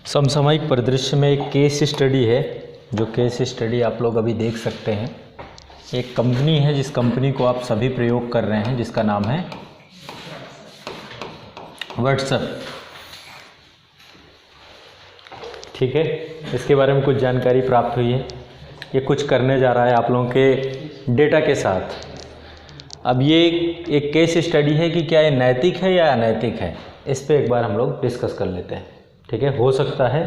समसामयिक परिदृश्य में एक केस स्टडी है, जो केस स्टडी आप लोग अभी देख सकते हैं। एक कंपनी है जिस कंपनी को आप सभी प्रयोग कर रहे हैं, जिसका नाम है व्हाट्सएप। ठीक है, इसके बारे में कुछ जानकारी प्राप्त हुई है। ये कुछ करने जा रहा है आप लोगों के डेटा के साथ। अब ये एक केस स्टडी है कि क्या ये नैतिक है या अनैतिक है, इस पे एक बार हम लोग डिस्कस कर लेते हैं। ठीक है, हो सकता है,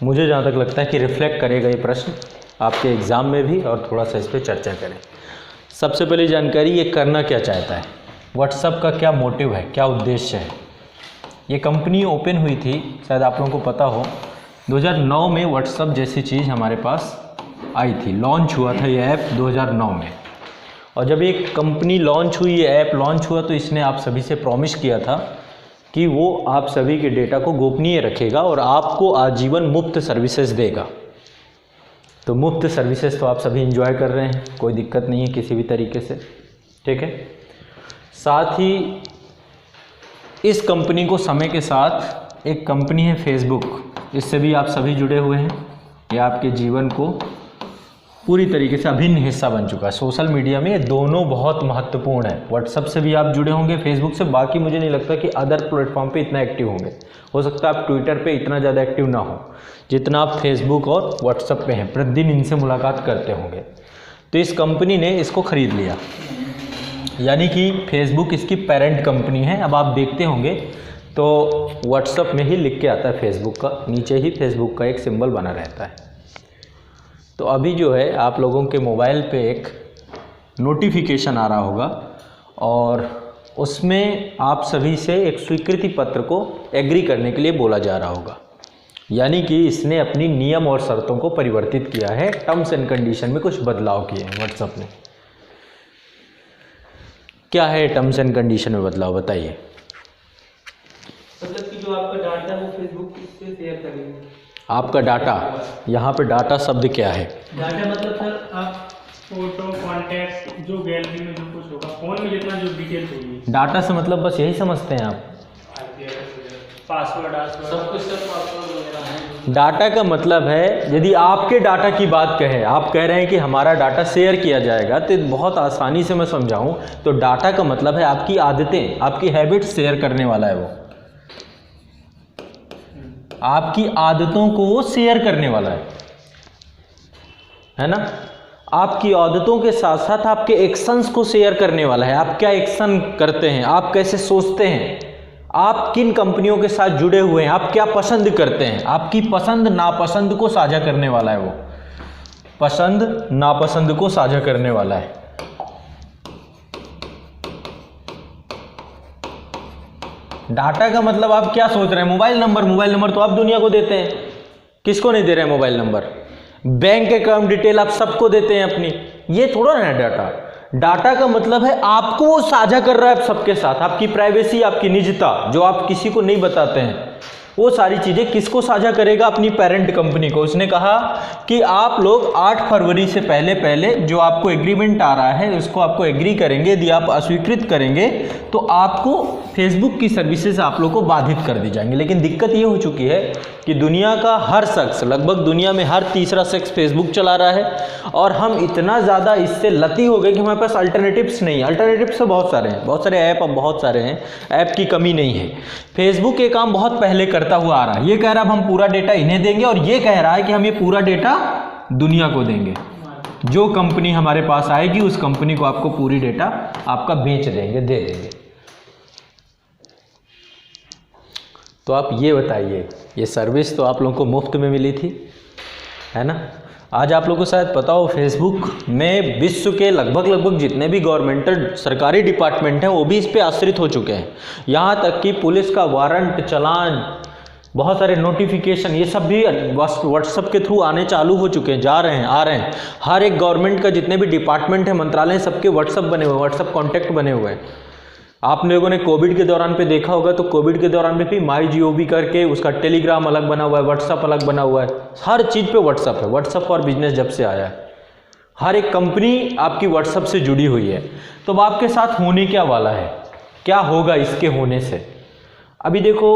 मुझे जहाँ तक लगता है कि रिफ्लेक्ट करेगा ये प्रश्न आपके एग्ज़ाम में भी, और थोड़ा सा इस पर चर्चा करें। सबसे पहले जानकारी, ये करना क्या चाहता है, व्हाट्सएप का क्या मोटिव है, क्या उद्देश्य है। ये कंपनी ओपन हुई थी, शायद आप लोगों को पता हो, 2009 में व्हाट्सएप जैसी चीज़ हमारे पास आई थी। लॉन्च हुआ था ये ऐप 2009 में। और जब एक कंपनी लॉन्च हुई, ये ऐप लॉन्च हुआ, तो इसने आप सभी से प्रॉमिस किया था कि वो आप सभी के डेटा को गोपनीय रखेगा और आपको आजीवन मुफ्त सर्विसेज देगा। तो मुफ्त सर्विसेज तो आप सभी एंजॉय कर रहे हैं, कोई दिक्कत नहीं है किसी भी तरीके से। ठीक है, साथ ही इस कंपनी को समय के साथ एक कंपनी है फेसबुक, इससे भी आप सभी जुड़े हुए हैं। ये आपके जीवन को पूरी तरीके से अभिन्न हिस्सा बन चुका है। सोशल मीडिया में ये दोनों बहुत महत्वपूर्ण है। व्हाट्सएप से भी आप जुड़े होंगे, फेसबुक से। बाकी मुझे नहीं लगता कि अदर प्लेटफॉर्म पे इतना एक्टिव होंगे। हो सकता है आप ट्विटर पे इतना ज़्यादा एक्टिव ना हो जितना आप फेसबुक और व्हाट्सएप पे हैं, प्रतिदिन इनसे मुलाकात करते होंगे। तो इस कंपनी ने इसको ख़रीद लिया, यानी कि फेसबुक इसकी पेरेंट कंपनी है। अब आप देखते होंगे तो व्हाट्सएप में ही लिख के आता है फेसबुक का, नीचे ही फेसबुक का एक सिंबल बना रहता है। तो अभी जो है आप लोगों के मोबाइल पे एक नोटिफिकेशन आ रहा होगा, और उसमें आप सभी से एक स्वीकृति पत्र को एग्री करने के लिए बोला जा रहा होगा। यानी कि इसने अपनी नियम और शर्तों को परिवर्तित किया है, टर्म्स एंड कंडीशन में कुछ बदलाव किए हैं व्हाट्सएप ने। क्या है टर्म्स एंड कंडीशन में बदलाव, बताइए। मतलब कि जो आपका डाटा है वो फेसबुक से शेयर करेंगे। आपका डाटा, यहाँ पे डाटा शब्द क्या है? डाटा मतलब सर आप फोटो, कॉन्टैक्ट, जो गैलरी में जो कुछ होगा, फोन में जितना जो डिटेल्स होगी। डाटा से मतलब बस यही समझते हैं आप? पासवर्ड सब कुछ, सब पासवर्ड वगैरह है। डाटा का मतलब है, यदि आपके डाटा की बात कहें, आप कह रहे हैं कि हमारा डाटा शेयर किया जाएगा, तो बहुत आसानी से मैं समझाऊं तो डाटा का मतलब है आपकी आदतें, आपकी हैबिट्स शेयर करने वाला है वो। आपकी आदतों को वो शेयर करने वाला है ना। आपकी आदतों के साथ साथ आपके एक्शंस को शेयर करने वाला है। आप क्या एक्शन करते हैं, आप कैसे सोचते हैं, आप किन कंपनियों के साथ जुड़े हुए हैं, आप क्या पसंद करते हैं, आपकी पसंद नापसंद को साझा करने वाला है वो। पसंद नापसंद को साझा करने वाला है। डाटा का मतलब आप क्या सोच रहे हैं, मोबाइल नंबर तो आप दुनिया को देते हैं, किसको नहीं दे रहे हैं mobile number. Bank account detail आप सबको देते हैं अपनी, ये थोड़ा ना है डाटा। डाटा का मतलब है आपको वो साझा कर रहा है आप सबके साथ। आपकी प्राइवेसी, आपकी निजता जो आप किसी को नहीं बताते हैं, वो सारी चीज़ें किसको साझा करेगा? अपनी पेरेंट कंपनी को। उसने कहा कि आप लोग 8 फरवरी से पहले जो आपको एग्रीमेंट आ रहा है उसको आपको एग्री करेंगे। यदि आप अस्वीकृत करेंगे तो आपको फेसबुक की सर्विसेज आप लोग को बाधित कर दी जाएंगी। लेकिन दिक्कत ये हो चुकी है कि दुनिया का हर शख्स, लगभग दुनिया में हर तीसरा शख्स फेसबुक चला रहा है, और हम इतना ज़्यादा इससे लती हो गए कि हमारे पास अल्टरनेटिव्स नहीं है। अल्टरनेटिव्स तो बहुत सारे हैं, बहुत सारे ऐप, अब बहुत सारे हैं, ऐप की कमी नहीं है। फेसबुक ये काम बहुत पहले करता हुआ आ रहा है। ये कह रहा है हम पूरा डेटा इन्हें देंगे, और ये कह रहा है कि हम ये पूरा डेटा दुनिया को देंगे। जो कंपनी हमारे पास आएगी उस कंपनी को आपको पूरी डेटा आपका बेच देंगे, दे देंगे। तो आप ये बताइए, ये सर्विस तो आप लोगों को मुफ्त में मिली थी, है ना। आज आप लोगों को शायद पता हो, फेसबुक में विश्व के लगभग जितने भी गवर्नमेंटल सरकारी डिपार्टमेंट हैं वो भी इस पे आश्रित हो चुके हैं। यहाँ तक कि पुलिस का वारंट, चालान, बहुत सारे नोटिफिकेशन, ये सब भी व्हाट्सएप के थ्रू आने चालू हो चुके हैं, जा रहे हैं, आ रहे हैं। हर एक गवर्नमेंट का जितने भी डिपार्टमेंट है, मंत्रालय, सबके व्हाट्सएप बने हुए हैं, व्हाट्सएप कॉन्टैक्ट बने हुए हैं। आप लोगों ने कोविड के दौरान पे देखा होगा, तो कोविड के दौरान में भी MyGov करके उसका टेलीग्राम अलग बना हुआ है, व्हाट्सएप अलग बना हुआ है। हर चीज़ पे व्हाट्सएप है। व्हाट्सएप फॉर बिजनेस जब से आया है, हर एक कंपनी आपकी व्हाट्सएप से जुड़ी हुई है। तो अब आपके साथ होने क्या वाला है, क्या होगा इसके होने से? अभी देखो,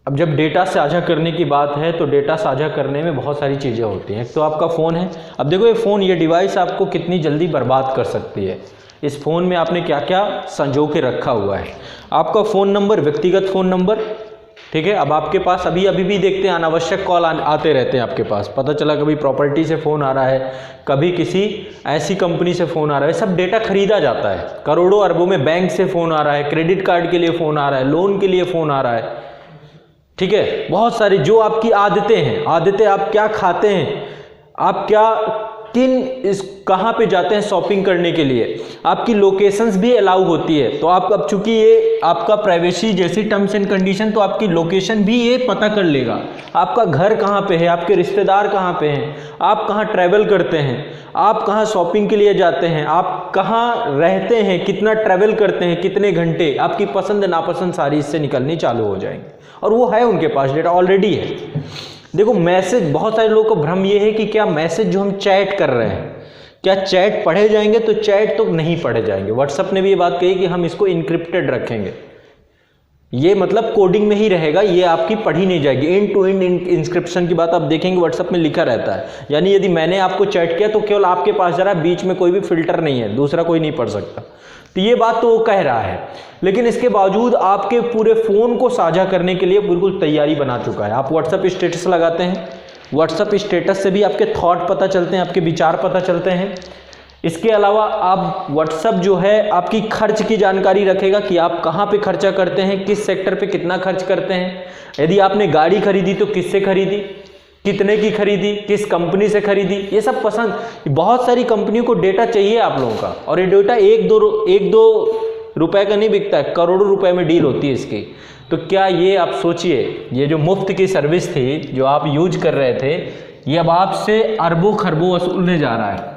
अब जब डेटा साझा करने की बात है तो डेटा साझा करने में बहुत सारी चीज़ें होती हैं। एक तो आपका फ़ोन है। अब देखो ये फ़ोन, ये डिवाइस आपको कितनी जल्दी बर्बाद कर सकती है। इस फ़ोन में आपने क्या क्या संजो के रखा हुआ है। आपका फ़ोन नंबर, व्यक्तिगत फ़ोन नंबर, ठीक है। अब आपके पास अभी भी देखते हैं अनावश्यक कॉल आते रहते हैं आपके पास। पता चला कभी प्रॉपर्टी से फ़ोन आ रहा है, कभी किसी ऐसी कंपनी से फ़ोन आ रहा है। सब डेटा खरीदा जाता है। करोड़ों अरबों में बैंक से फ़ोन आ रहा है, क्रेडिट कार्ड के लिए फ़ोन आ रहा है, लोन के लिए फ़ोन आ रहा है, ठीक है। बहुत सारी जो आपकी आदतें हैं, आदतें, आप क्या खाते हैं, आप क्या कहाँ पे जाते हैं शॉपिंग करने के लिए, आपकी लोकेशंस भी अलाउ होती है। तो आप अब चूंकि ये आपका प्राइवेसी जैसी टर्म्स एंड कंडीशन, तो आपकी लोकेशन भी ये पता कर लेगा। आपका घर कहाँ पे है, आपके रिश्तेदार कहाँ पे हैं, आप कहाँ ट्रैवल करते हैं, आप कहाँ शॉपिंग के लिए जाते हैं, आप कहाँ रहते हैं, कितना ट्रैवल करते हैं, कितने घंटे, आपकी पसंद नापसंद सारी इससे निकलनी चालू हो जाएंगी। और वो है उनके पास डेटा ऑलरेडी है। देखो मैसेज, बहुत सारे लोगों को भ्रम ये है कि क्या मैसेज जो हम चैट कर रहे हैं, क्या चैट पढ़े जाएंगे? तो चैट तो नहीं पढ़े जाएंगे। व्हाट्सएप ने भी ये बात कही कि हम इसको इनक्रिप्टेड रखेंगे। ये मतलब कोडिंग में ही रहेगा, ये आपकी पढ़ी नहीं जाएगी। एंड टू एंड इंस्क्रिप्शन की बात आप देखेंगे व्हाट्सएप में लिखा रहता है। यानी यदि मैंने आपको चैट किया तो केवल आपके पास जा रहा है, बीच में कोई भी फिल्टर नहीं है, दूसरा कोई नहीं पढ़ सकता। तो ये बात तो वो कह रहा है, लेकिन इसके बावजूद आपके पूरे फ़ोन को साझा करने के लिए बिल्कुल तैयारी बना चुका है। आप व्हाट्सएप स्टेटस लगाते हैं, व्हाट्सएप स्टेटस से भी आपके थॉट पता चलते हैं, आपके विचार पता चलते हैं। इसके अलावा आप व्हाट्सएप जो है आपकी खर्च की जानकारी रखेगा कि आप कहाँ पे खर्चा करते हैं, किस सेक्टर पे कितना खर्च करते हैं। यदि आपने गाड़ी खरीदी तो किससे खरीदी, कितने की खरीदी, किस कंपनी से खरीदी, ये सब पसंद। बहुत सारी कंपनियों को डेटा चाहिए आप लोगों का, और ये डेटा एक दो रुपए का नहीं बिकता है, करोड़ों रुपए में डील होती है इसकी। तो क्या ये आप सोचिए, ये जो मुफ्त की सर्विस थी जो आप यूज कर रहे थे, ये अब आपसे अरबों खरबों वसूलने जा रहा है,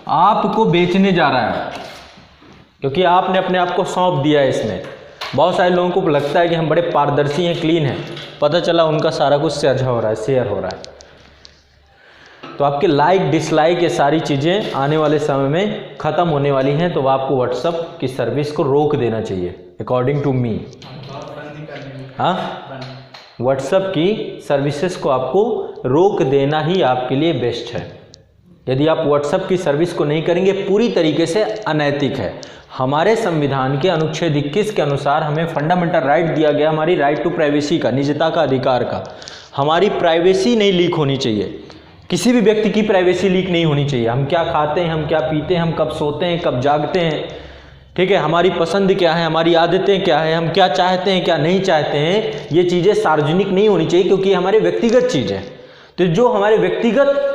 आपको बेचने जा रहा है, क्योंकि आपने अपने आप को सौंप दिया है इसमें। बहुत सारे लोगों को लगता है कि हम बड़े पारदर्शी हैं, क्लीन हैं, पता चला उनका सारा कुछ साझा हो रहा है, शेयर हो रहा है। तो आपके लाइक डिसलाइक ये सारी चीज़ें आने वाले समय में ख़त्म होने वाली हैं। तो आपको व्हाट्सएप की सर्विस को रोक देना चाहिए अकॉर्डिंग टू मी। हाँ, व्हाट्सएप की सर्विसेज को आपको रोक देना ही आपके लिए बेस्ट है। यदि आप व्हाट्सएप की सर्विस को नहीं करेंगे, पूरी तरीके से अनैतिक है। हमारे संविधान के अनुच्छेद 21 के अनुसार हमें फंडामेंटल राइट दिया गया, हमारी राइट टू प्राइवेसी का, निजता का अधिकार का। हमारी प्राइवेसी नहीं लीक होनी चाहिए, किसी भी व्यक्ति की प्राइवेसी लीक नहीं होनी चाहिए। हम क्या खाते हैं, हम क्या पीते हैं, हम कब सोते हैं, कब जागते हैं, ठीक है, हमारी पसंद क्या है, हमारी आदतें क्या है, हम क्या चाहते हैं, क्या नहीं चाहते हैं, ये चीज़ें सार्वजनिक नहीं होनी चाहिए, क्योंकि हमारे व्यक्तिगत चीज़ है। तो जो हमारे व्यक्तिगत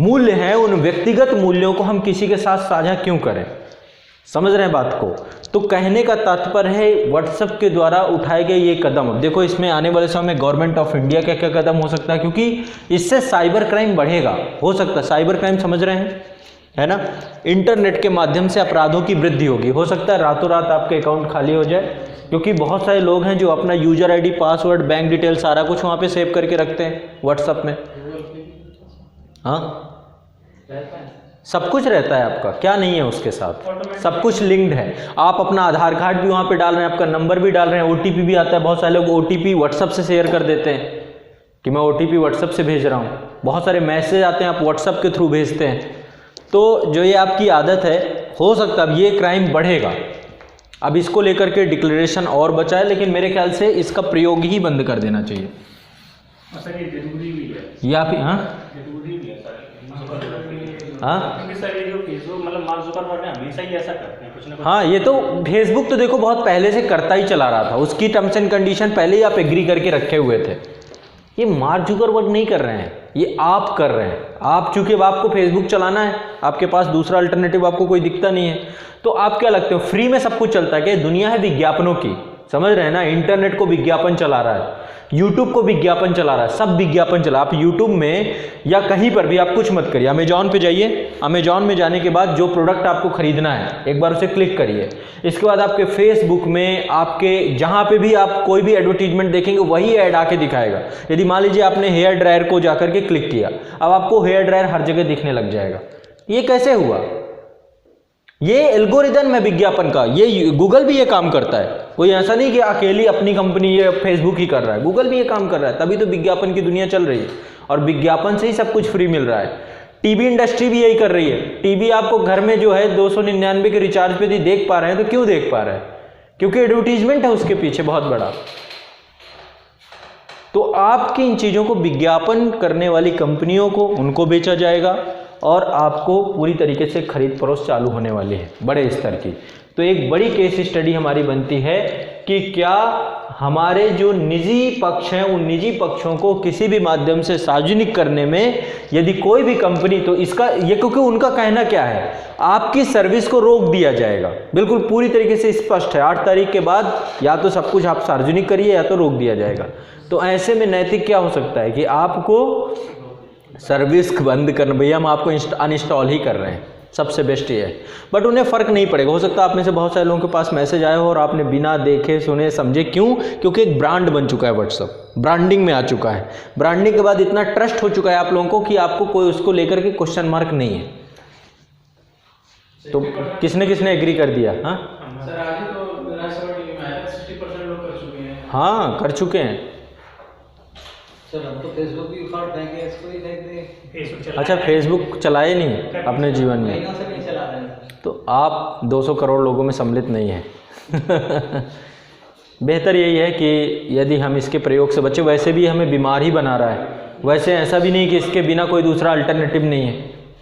मूल्य हैं, उन व्यक्तिगत मूल्यों को हम किसी के साथ साझा क्यों करें? समझ रहे हैं बात को? तो कहने का तात्पर्य है व्हाट्सएप के द्वारा उठाए गए ये कदम। अब देखो इसमें आने वाले समय में गवर्नमेंट ऑफ इंडिया का क्या कदम हो सकता है, क्योंकि इससे साइबर क्राइम बढ़ेगा। हो सकता है साइबर क्राइम, समझ रहे हैं, है ना, इंटरनेट के माध्यम से अपराधों की वृद्धि होगी। हो सकता है रातों रात आपके अकाउंट खाली हो जाए, क्योंकि बहुत सारे लोग हैं जो अपना user ID, password, bank detail सारा कुछ वहाँ पे सेव करके रखते हैं व्हाट्सएप में। हाँ, सब कुछ रहता है आपका, क्या नहीं है उसके साथ, सब कुछ लिंक्ड है। आप अपना आधार कार्ड भी वहाँ पे डाल रहे हैं, आपका नंबर भी डाल रहे हैं, ओटीपी भी आता है। बहुत सारे लोग ओटीपी व्हाट्सएप से शेयर कर देते हैं कि मैं ओटीपी व्हाट्सएप से भेज रहा हूँ। बहुत सारे मैसेज आते हैं, आप व्हाट्सएप के थ्रू भेजते हैं। तो जो ये आपकी आदत है, हो सकता है अब ये क्राइम बढ़ेगा। अब इसको लेकर के डिक्लेरेशन और बचा है, लेकिन मेरे ख्याल से इसका प्रयोग ही बंद कर देना चाहिए। या फिर हाँ हाँ, ये तो फेसबुक तो देखो बहुत पहले से करता ही चला रहा था, उसकी टर्म्स एंड कंडीशन पहले ही आप एग्री करके रखे हुए थे। ये मार्क जुकरबर्ग नहीं कर रहे हैं, ये आप कर रहे हैं। आप चूंकि अब आपको फेसबुक चलाना है, आपके पास दूसरा अल्टरनेटिव आपको कोई दिखता नहीं है, तो आप क्या लगते हो फ्री में सब कुछ चलता है क्या? दुनिया है विज्ञापनों की, समझ रहे हैं ना, इंटरनेट को विज्ञापन चला रहा है, यूट्यूब को विज्ञापन चला रहा है, सब विज्ञापन चला। आप यूट्यूब में या कहीं पर भी आप कुछ मत करिए, अमेजॉन पे जाइए, अमेजॉन में जाने के बाद जो प्रोडक्ट आपको खरीदना है एक बार उसे क्लिक करिए। इसके बाद आपके फेसबुक में, आपके जहां पे भी आप कोई भी एडवर्टीजमेंट देखेंगे वही ऐड आके दिखाएगा। यदि मान लीजिए आपने हेयर ड्रायर को जाकर के क्लिक किया, अब आपको हेयर ड्रायर हर जगह दिखने लग जाएगा। ये कैसे हुआ? ये एल्गोरिदम है विज्ञापन का, ये गूगल भी ये काम करता है। कोई ऐसा नहीं कि अकेली अपनी कंपनी ये फेसबुक ही कर रहा है, गूगल भी ये काम कर रहा है, तभी तो विज्ञापन की दुनिया चल रही है और विज्ञापन से ही सब कुछ फ्री मिल रहा है। टीवी इंडस्ट्री भी यही कर रही है। टीवी आपको घर में जो है 299 के रिचार्ज पे यदि देख पा रहे हैं तो क्यों देख पा रहे हैं? क्योंकि एडवर्टीजमेंट है उसके पीछे बहुत बड़ा। तो आपकी इन चीज़ों को विज्ञापन करने वाली कंपनियों को उनको बेचा जाएगा और आपको पूरी तरीके से खरीद फरोख्त चालू होने वाली है बड़े स्तर की। तो एक बड़ी केस स्टडी हमारी बनती है कि क्या हमारे जो निजी पक्ष हैं उन निजी पक्षों को किसी भी माध्यम से सार्वजनिक करने में यदि कोई भी कंपनी, तो इसका ये क्योंकि उनका कहना क्या है, आपकी सर्विस को रोक दिया जाएगा। बिल्कुल पूरी तरीके से स्पष्ट है, 8 तारीख के बाद या तो सब कुछ आप सार्वजनिक करिए या तो रोक दिया जाएगा। तो ऐसे में नैतिक क्या हो सकता है कि आपको सर्विस बंद करना, भैया हम आपको अनइंस्टॉल ही कर रहे हैं, सबसे बेस्ट ये है। बट उन्हें फ़र्क नहीं पड़ेगा। हो सकता है आप में से बहुत सारे लोगों के पास मैसेज आया हो और आपने बिना देखे सुने समझे, क्यों? क्योंकि एक ब्रांड बन चुका है व्हाट्सअप, ब्रांडिंग में आ चुका है। ब्रांडिंग के बाद इतना ट्रस्ट हो चुका है आप लोगों को कि आपको कोई उसको लेकर के क्वेश्चन मार्क नहीं है। तो किसने किसने एग्री कर दिया? हाँ सर, आज ही तो राज्यसभा टीवी में आया था, 60% लोग कर चुके हैं। हाँ कर चुके हैं सर। हम तो फेसबुक भी उखाड़ देंगे, इसको ही देख दें। फेसबुक चला अच्छा, फेसबुक चलाए नहीं अपने जीवन में, महीनों से नहीं चला रहे हैं। तो आप 200 करोड़ लोगों में सम्मिलित नहीं हैं। बेहतर यही है कि यदि हम इसके प्रयोग से बचे, वैसे भी हमें बीमार ही बना रहा है। वैसे ऐसा भी नहीं कि इसके बिना कोई दूसरा अल्टरनेटिव नहीं है,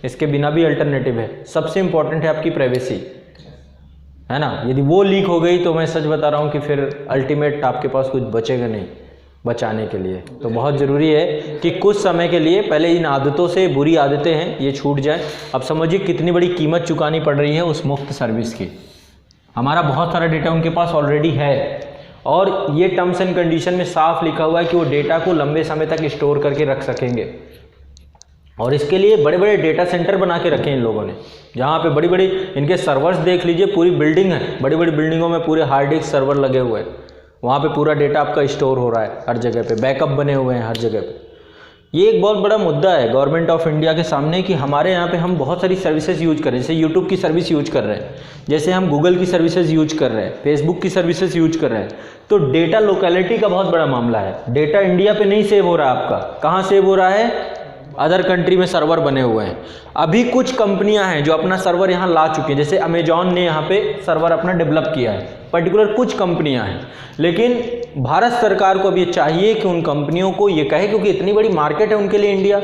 इसके बिना भी अल्टरनेटिव है। सबसे इम्पॉर्टेंट है आपकी प्राइवेसी, है ना। यदि वो लीक हो गई तो मैं सच बता रहा हूँ कि फिर अल्टीमेट आपके पास कुछ बचेगा नहीं बचाने के लिए। तो बहुत ज़रूरी है कि कुछ समय के लिए पहले इन आदतों से, बुरी आदतें हैं, ये छूट जाए। अब समझिए कितनी बड़ी कीमत चुकानी पड़ रही है उस मुफ्त सर्विस की। हमारा बहुत सारा डेटा उनके पास ऑलरेडी है और ये टर्म्स एंड कंडीशन में साफ लिखा हुआ है कि वो डेटा को लंबे समय तक स्टोर करके रख सकेंगे। और इसके लिए बड़े बड़े डेटा सेंटर बना के रखे इन लोगों ने, जहाँ पे बड़ी बड़ी इनके सर्वर्स देख लीजिए, पूरी बिल्डिंग है, बड़ी बड़ी बिल्डिंगों में पूरे हार्ड डिस्क सर्वर लगे हुए हैं। वहाँ पे पूरा डेटा आपका स्टोर हो रहा है हर जगह पे, बैकअप बने हुए हैं हर जगह पे। ये एक बहुत बड़ा मुद्दा है गवर्नमेंट ऑफ इंडिया के सामने कि हमारे यहाँ पे हम बहुत सारी सर्विसेज यूज कर रहे हैं, जैसे यूट्यूब की सर्विस यूज कर रहे हैं, जैसे हम गूगल की सर्विसेज यूज कर रहे हैं, फेसबुक की सर्विसेज यूज कर रहे हैं। तो डेटा लोकेलिटी का बहुत बड़ा मामला है। डेटा इंडिया पे नहीं सेव हो रहा है आपका, कहाँ सेव हो रहा है? अदर कंट्री में सर्वर बने हुए हैं। अभी कुछ कंपनियां हैं जो अपना सर्वर यहाँ ला चुकी हैं, जैसे अमेजॉन ने यहाँ पे सर्वर अपना डेवलप किया है, पर्टिकुलर कुछ कंपनियां हैं। लेकिन भारत सरकार को अब ये चाहिए कि उन कंपनियों को ये कहे, क्योंकि इतनी बड़ी मार्केट है उनके लिए इंडिया,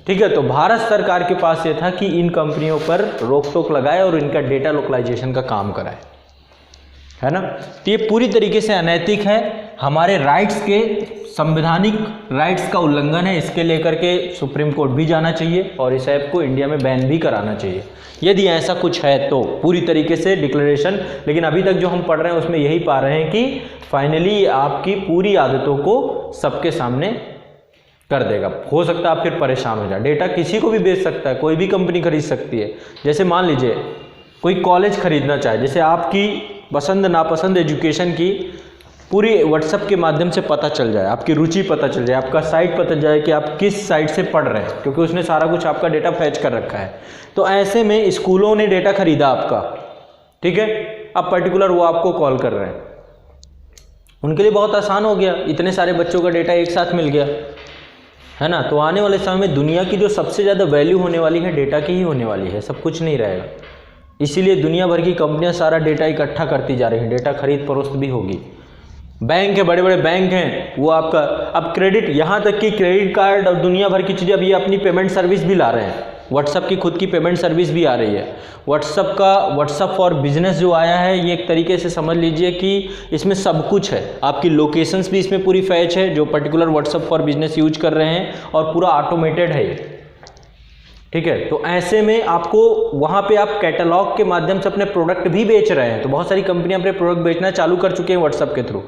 ठीक है। तो भारत सरकार के पास ये था कि इन कंपनियों पर रोक टोक लगाए और इनका डेटा लोकलाइजेशन का काम कराए, है ना। तो ये पूरी तरीके से अनैतिक है, हमारे राइट्स के, संवैधानिक राइट्स का उल्लंघन है। इसके लेकर के सुप्रीम कोर्ट भी जाना चाहिए और इस ऐप को इंडिया में बैन भी कराना चाहिए यदि ऐसा कुछ है तो, पूरी तरीके से डिक्लेरेशन। लेकिन अभी तक जो हम पढ़ रहे हैं उसमें यही पा रहे हैं कि फाइनली आपकी पूरी आदतों को सबके सामने कर देगा। हो सकता है आप फिर परेशान हो जाए। डेटा किसी को भी बेच सकता है, कोई भी कंपनी खरीद सकती है। जैसे मान लीजिए कोई कॉलेज खरीदना चाहे, जैसे आपकी पसंद नापसंद एजुकेशन की पूरी व्हाट्सएप के माध्यम से पता चल जाए, आपकी रुचि पता चल जाए, आपका साइट पता चल जाए कि आप किस साइट से पढ़ रहे हैं, क्योंकि उसने सारा कुछ आपका डेटा फैच कर रखा है। तो ऐसे में स्कूलों ने डेटा खरीदा आपका, ठीक है। अब पर्टिकुलर वो आपको कॉल कर रहे हैं, उनके लिए बहुत आसान हो गया, इतने सारे बच्चों का डेटा एक साथ मिल गया, है ना। तो आने वाले समय में दुनिया की जो सबसे ज़्यादा वैल्यू होने वाली है डेटा की ही होने वाली है, सब कुछ नहीं रहेगा। इसीलिए दुनिया भर की कंपनियां सारा डेटा इकट्ठा करती जा रही हैं, डेटा खरीद फरोख्त भी होगी। बैंक है, बड़े बड़े बैंक हैं, वो आपका अब क्रेडिट, यहाँ तक कि क्रेडिट कार्ड और दुनिया भर की चीज़ें, अब ये अपनी पेमेंट सर्विस भी ला रहे हैं। व्हाट्सअप की खुद की पेमेंट सर्विस भी आ रही है। व्हाट्सअप फॉर बिजनेस जो आया है, ये एक तरीके से समझ लीजिए कि इसमें सब कुछ है। आपकी लोकेशंस भी इसमें पूरी फैच है जो particular WhatsApp for business use कर रहे हैं, और पूरा ऑटोमेटेड है ये, ठीक है। तो ऐसे में आपको वहाँ पे आप कैटलॉग के माध्यम से अपने प्रोडक्ट भी बेच रहे हैं। तो बहुत सारी कंपनियां अपने प्रोडक्ट बेचना चालू कर चुके हैं व्हाट्सएप के थ्रू।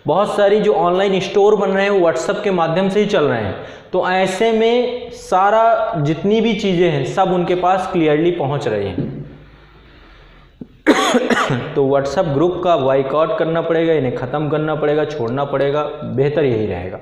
बहुत सारी जो ऑनलाइन स्टोर बन रहे हैं वो व्हाट्सएप के माध्यम से ही चल रहे हैं। तो ऐसे में सारा जितनी भी चीज़ें हैं सब उनके पास क्लियरली पहुँच रही हैं। तो व्हाट्सएप ग्रुप का बॉयकॉट करना पड़ेगा, इन्हें ख़त्म करना पड़ेगा, छोड़ना पड़ेगा, बेहतर यही रहेगा,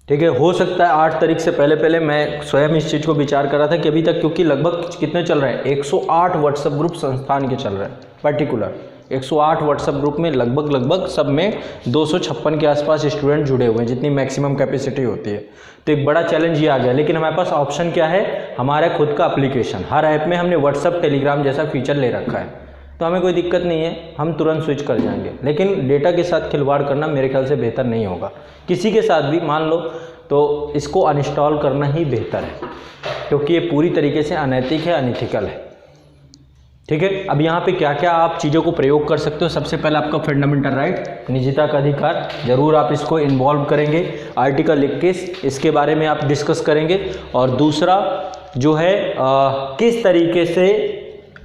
ठीक है। हो सकता है 8 तारीख से पहले मैं स्वयं इस चीज़ को विचार कर रहा था कि अभी तक, क्योंकि लगभग कितने चल रहे हैं, 108 व्हाट्सएप ग्रुप संस्थान के चल रहे हैं, पर्टिकुलर 108 व्हाट्सएप ग्रुप में लगभग सब में 256 के आसपास स्टूडेंट जुड़े हुए हैं, जितनी मैक्सिमम कैपेसिटी होती है। तो एक बड़ा चैलेंज ये आ गया, लेकिन हमारे पास ऑप्शन क्या है, हमारा खुद का एप्लीकेशन, हर ऐप में हमने व्हाट्सएप टेलीग्राम जैसा फीचर ले रखा है, तो हमें कोई दिक्कत नहीं है, हम तुरंत स्विच कर जाएंगे। लेकिन डेटा के साथ खिलवाड़ करना मेरे ख्याल से बेहतर नहीं होगा, किसी के साथ भी मान लो तो इसको अनइंस्टॉल करना ही बेहतर है, क्योंकि ये पूरी तरीके से अनैतिक है, अनइथिकल है। ठीक है। अब यहाँ पे क्या क्या आप चीज़ों को प्रयोग कर सकते हो, सबसे पहले आपका फंडामेंटल राइट, निजता का अधिकार, जरूर आप इसको इन्वॉल्व करेंगे, आर्टिकल 21 इसके बारे में आप डिस्कस करेंगे। और दूसरा जो है किस तरीके से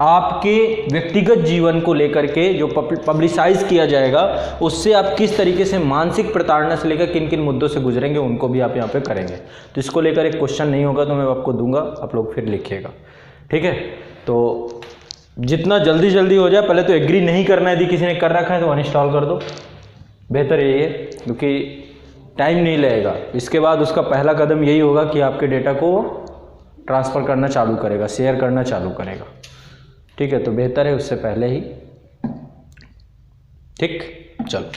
आपके व्यक्तिगत जीवन को लेकर के जो पब्लिसाइज किया जाएगा, उससे आप किस तरीके से मानसिक प्रताड़ना से लेकर किन किन मुद्दों से गुजरेंगे, उनको भी आप यहाँ पे करेंगे। तो इसको लेकर एक क्वेश्चन नहीं होगा तो मैं आपको दूंगा, आप लोग फिर लिखिएगा। ठीक है। तो जितना जल्दी हो जाए, पहले तो एग्री नहीं करना है, यदि किसी ने कर रखा है तो अनइंस्टॉल कर दो, बेहतर यही है, क्योंकि टाइम नहीं लगेगा। इसके बाद उसका पहला कदम यही होगा कि आपके डेटा को ट्रांसफ़र करना चालू करेगा, शेयर करना चालू करेगा। ठीक है। तो बेहतर है उससे पहले ही। ठीक, चलो।